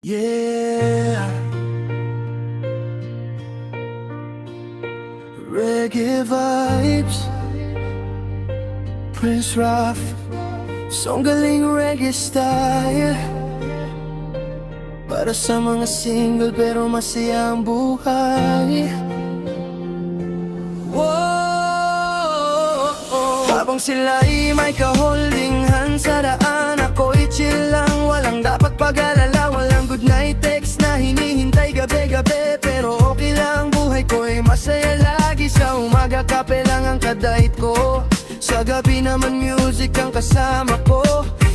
Yeah, reggae vibes, Prince Raf, song galing reggae style. Para sa mga single pero masaya ang buhay. Whoa, habang sila'y may ka-holding hand sa daan, ako'y chill lang, walang dapat pag-alala. Walang good night text na hinihintay gabi-gabi, pero okay lang, buhay ko'y masaya lagi. Sa umaga kape lang ang kadait ko, sa gabi naman music ang kasama ko.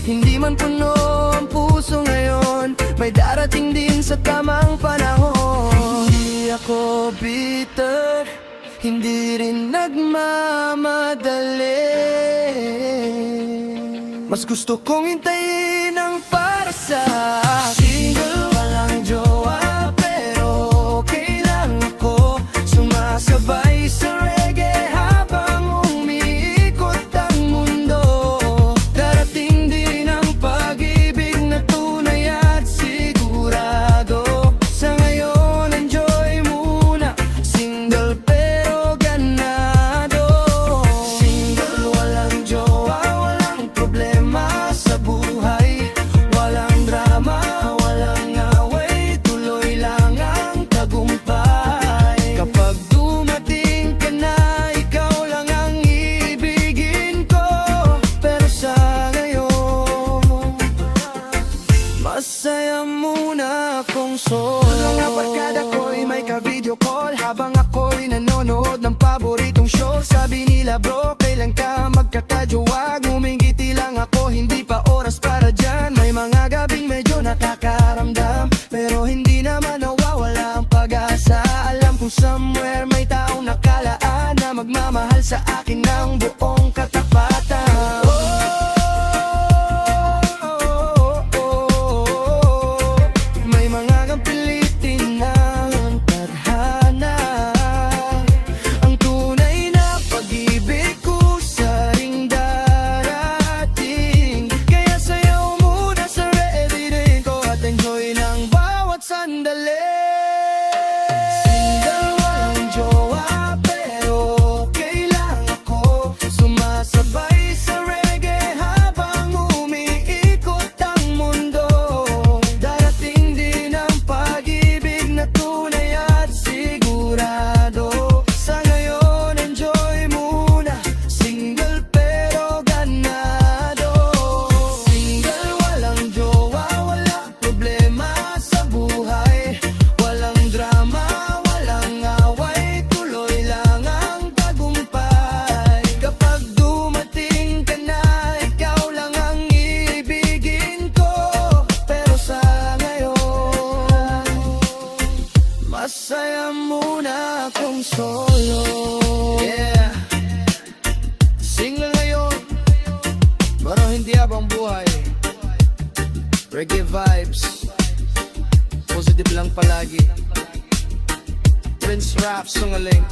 Hindi man puno ang puso ngayon, may darating din sa tamang panahon. Hindi ako bitter, hindi rin nagmamadali. Mas gusto kong hintayin ang para sa single. Walang jowa pero okay lang ako, sumasabay sa reggae habang umiikot ang mundo. Darating din ang pag-ibig na tunay at sigurado. Sa ngayon enjoy muna, single pero ganado. Single, walang jowa, walang problema sa buhay, walang drama, walang away, tuloy lang ang tagumpay. Kapag dumating ka na, ikaw lang ang ibigin ko. Pero sa ngayon, masaya muna akong solo. Mga barkada ko'y may ka-video call habang ako'y nanonood ng paboritong show. Sabi nila bro, kailan ka magkakajowa? Ngumingiti lang ako, hindi pa oras para dyan. May mga gabing medyo nakakaramdam, pero hindi naman nawawala ang pag-asa. Alam kong somewhere may taong nakalaan na magmamahal sa akin ng buong katapatan. May mga kapilitin ng tadhana, ang tunay na pag-ibig ko sa ring darating. Kaya sayaw muna sa ready din ko at enjoy ng bawat sandali. Single, walang jowa pero okay lang ako, sumasabay sa reggae habang umiikot ang mundo. Darating din ang pag-ibig na tunay at sigurado. Sa ngayon enjoy muna, single pero ganado. Single, walang jowa, walang problema sa buhay, walang drama, walang away, tuloy lang ang tagumpay. Kapag dumating ka na, ikaw lang ang ibigin ko. Pero sa ngayon, masaya muna akong solo. Yeah, single ngayon, pero hindi habang buhay. Reggae vibes, positive lang palagi. Prince Raf, Sungaling.